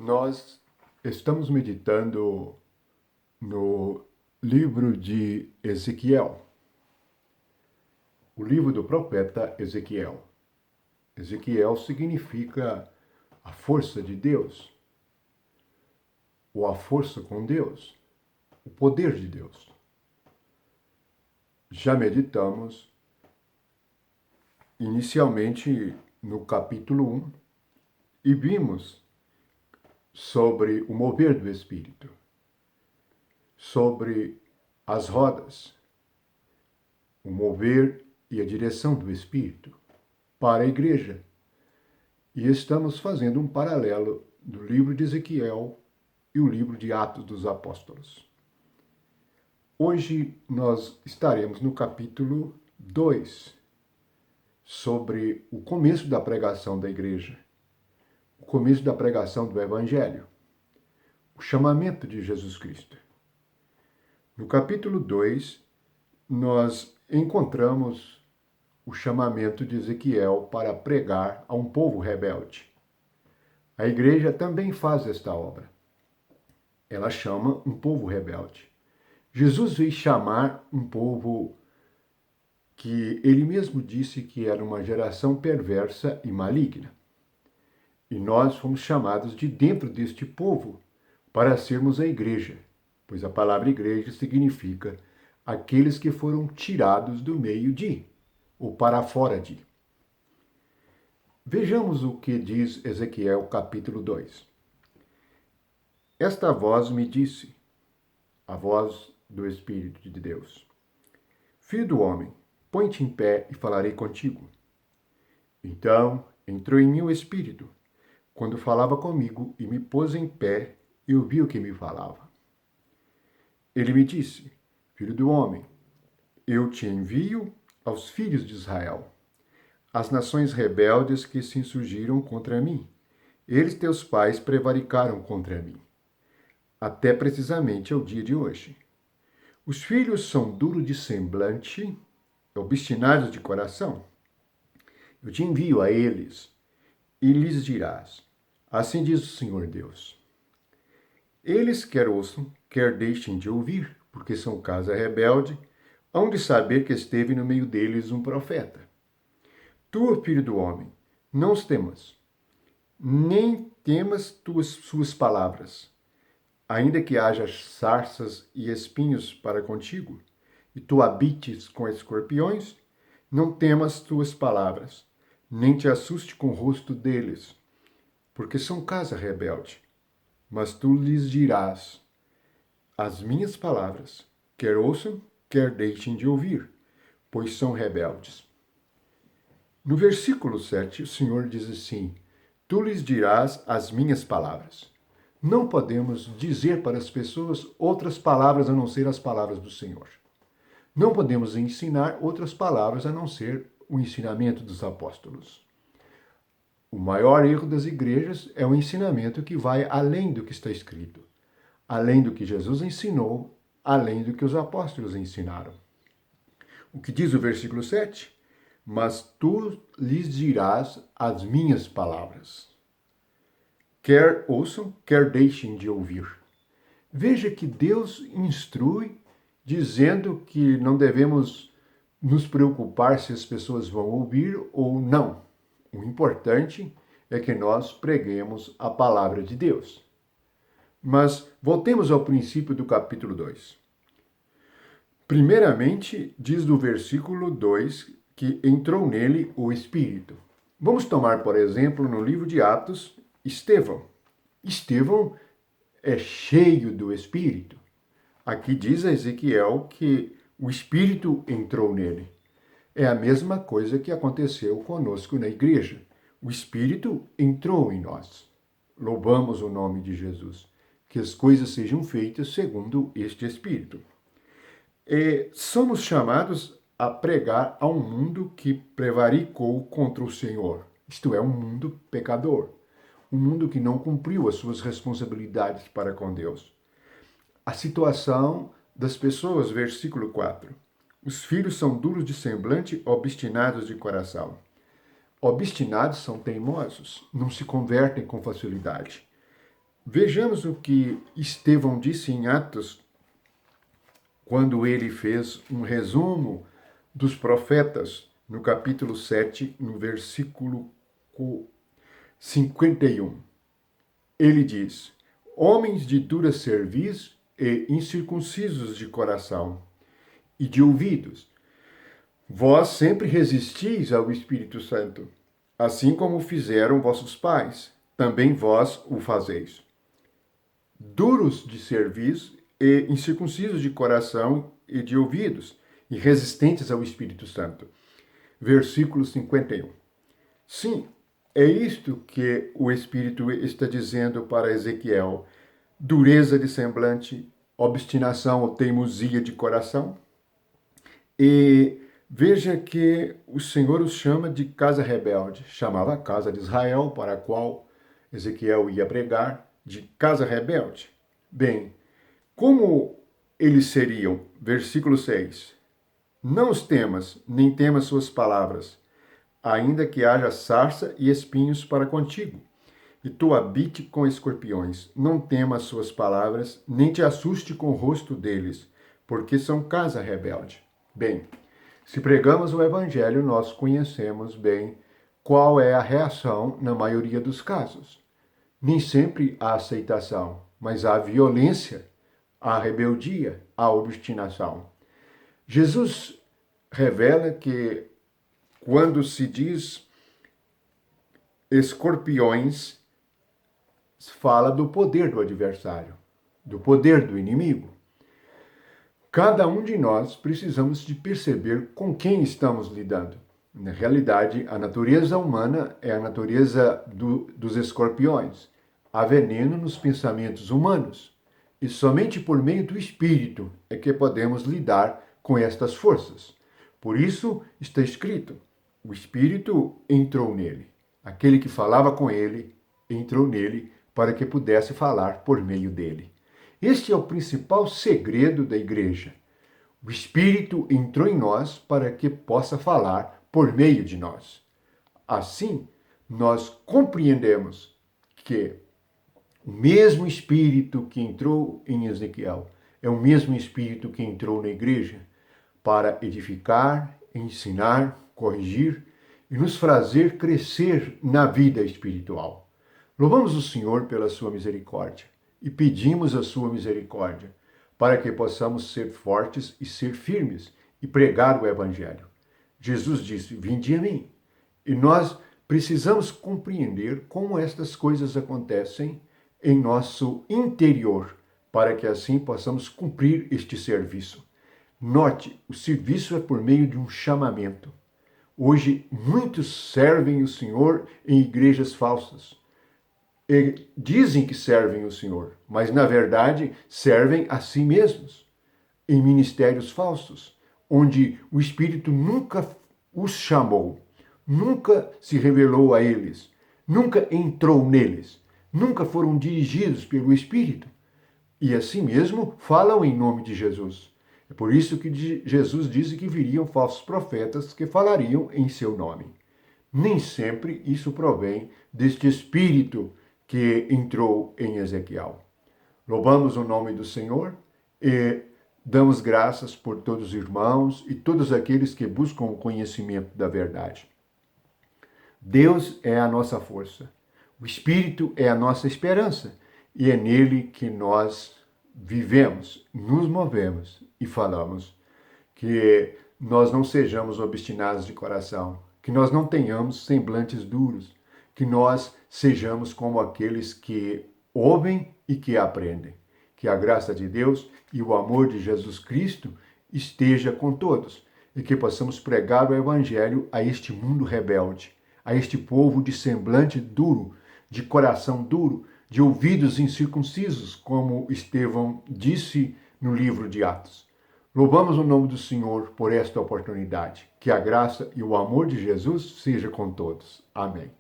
Nós estamos meditando no livro de Ezequiel, o livro do profeta Ezequiel. Ezequiel significa a força de Deus, ou a força com Deus, o poder de Deus. Já meditamos inicialmente no capítulo 1 e vimos sobre o mover do Espírito, sobre as rodas, o mover e a direção do Espírito para a igreja. E estamos fazendo um paralelo do livro de Ezequiel e o livro de Atos dos Apóstolos. Hoje nós estaremos no capítulo 2, sobre o começo da pregação da igreja, o começo da pregação do Evangelho, o chamamento de Jesus Cristo. No capítulo 2, nós encontramos o chamamento de Ezequiel para pregar a um povo rebelde. A igreja também faz esta obra. Ela chama um povo rebelde. Jesus veio chamar um povo que ele mesmo disse que era uma geração perversa e maligna. E nós fomos chamados de dentro deste povo para sermos a igreja, pois a palavra igreja significa aqueles que foram tirados do meio de, ou para fora de. Vejamos o que diz Ezequiel capítulo 2. Esta voz me disse, a voz do Espírito de Deus: Filho do homem, põe-te em pé e falarei contigo. Então entrou em mim o Espírito, quando falava comigo, e me pôs em pé e ouvi o que me falava. Ele me disse: Filho do homem, eu te envio aos filhos de Israel, as nações rebeldes que se insurgiram contra mim. Eles, teus pais, prevaricaram contra mim, até precisamente ao dia de hoje. Os filhos são duros de semblante, obstinados de coração. Eu te envio a eles, e lhes dirás: assim diz o Senhor Deus. Eles quer ouçam, quer deixem de ouvir, porque são casa rebelde, hão de saber que esteve no meio deles um profeta. Tu, filho do homem, não os temas, nem temas suas palavras, ainda que haja sarças e espinhos para contigo, e tu habites com escorpiões, não temas tuas palavras, nem te assuste com o rosto deles, porque são casa rebelde. Mas tu lhes dirás as minhas palavras, quer ouçam, quer deixem de ouvir, pois são rebeldes. No versículo 7, o Senhor diz assim: tu lhes dirás as minhas palavras. Não podemos dizer para as pessoas outras palavras a não ser as palavras do Senhor. Não podemos ensinar outras palavras a não ser o ensinamento dos apóstolos. O maior erro das igrejas é o ensinamento que vai além do que está escrito, além do que Jesus ensinou, além do que os apóstolos ensinaram. O que diz o versículo 7? Mas tu lhes dirás as minhas palavras. Quer ouçam, quer deixem de ouvir. Veja que Deus instrui, dizendo que não devemos nos preocupar se as pessoas vão ouvir ou não. O importante é que nós preguemos a palavra de Deus. Mas voltemos ao princípio do capítulo 2. Primeiramente, diz no versículo 2 que entrou nele o Espírito. Vamos tomar, por exemplo, no livro de Atos, Estevão. Estevão é cheio do Espírito. Aqui diz a Ezequiel que o Espírito entrou nele. É a mesma coisa que aconteceu conosco na igreja. O Espírito entrou em nós. Louvamos o nome de Jesus. Que as coisas sejam feitas segundo este Espírito. Somos chamados a pregar a um mundo que prevaricou contra o Senhor. Isto é, um mundo pecador. Um mundo que não cumpriu as suas responsabilidades para com Deus. A situação das pessoas, versículo 4. Os filhos são duros de semblante, obstinados de coração. Obstinados são teimosos, não se convertem com facilidade. Vejamos o que Estevão disse em Atos, quando ele fez um resumo dos profetas, no capítulo 7, no versículo 51. Ele diz: homens de dura cerviz e incircuncisos de coração e de ouvidos, vós sempre resistis ao Espírito Santo, assim como fizeram vossos pais, também vós o fazeis. Duros de cerviz e incircuncisos de coração e de ouvidos, e resistentes ao Espírito Santo. Versículo 51. Sim, é isto que o Espírito está dizendo para Ezequiel: dureza de semblante, obstinação ou teimosia de coração. E veja que o Senhor os chama de casa rebelde. Chamava a casa de Israel, para a qual Ezequiel ia pregar, de casa rebelde. Bem, como eles seriam? Versículo 6. Não os temas, nem temas suas palavras, ainda que haja sarça e espinhos para contigo, e tu habite com escorpiões. Não temas suas palavras, nem te assuste com o rosto deles, porque são casa rebelde. Bem, se pregamos o Evangelho, nós conhecemos bem qual é a reação na maioria dos casos. Nem sempre há aceitação, mas há violência, há rebeldia, há obstinação. Jesus revela que quando se diz escorpiões, fala do poder do adversário, do poder do inimigo. Cada um de nós precisamos de perceber com quem estamos lidando. Na realidade, a natureza humana é a natureza dos escorpiões. Há veneno nos pensamentos humanos. E somente por meio do Espírito é que podemos lidar com estas forças. Por isso está escrito: o Espírito entrou nele. Aquele que falava com ele entrou nele para que pudesse falar por meio dele. Este é o principal segredo da igreja. O Espírito entrou em nós para que possa falar por meio de nós. Assim, nós compreendemos que o mesmo Espírito que entrou em Ezequiel é o mesmo Espírito que entrou na igreja para edificar, ensinar, corrigir e nos fazer crescer na vida espiritual. Louvamos o Senhor pela sua misericórdia e pedimos a sua misericórdia para que possamos ser fortes e ser firmes e pregar o Evangelho. Jesus disse: vinde a mim. E nós precisamos compreender como estas coisas acontecem em nosso interior, para que assim possamos cumprir este serviço. Note, o serviço é por meio de um chamamento. Hoje, muitos servem o Senhor em igrejas falsas. E dizem que servem o Senhor, mas na verdade servem a si mesmos, em ministérios falsos, onde o Espírito nunca os chamou, nunca se revelou a eles, nunca entrou neles, nunca foram dirigidos pelo Espírito. E assim mesmo falam em nome de Jesus. É por isso que Jesus disse que viriam falsos profetas que falariam em seu nome. Nem sempre isso provém deste Espírito que entrou em Ezequiel. Louvamos o nome do Senhor e damos graças por todos os irmãos e todos aqueles que buscam o conhecimento da verdade. Deus é a nossa força, o Espírito é a nossa esperança e é nele que nós vivemos, nos movemos e falamos. Que nós não sejamos obstinados de coração, que nós não tenhamos semblantes duros, que nós sejamos como aqueles que ouvem e que aprendem. Que a graça de Deus e o amor de Jesus Cristo esteja com todos e que possamos pregar o Evangelho a este mundo rebelde, a este povo de semblante duro, de coração duro, de ouvidos incircuncisos, como Estevão disse no livro de Atos. Louvamos o nome do Senhor por esta oportunidade. Que a graça e o amor de Jesus seja com todos. Amém.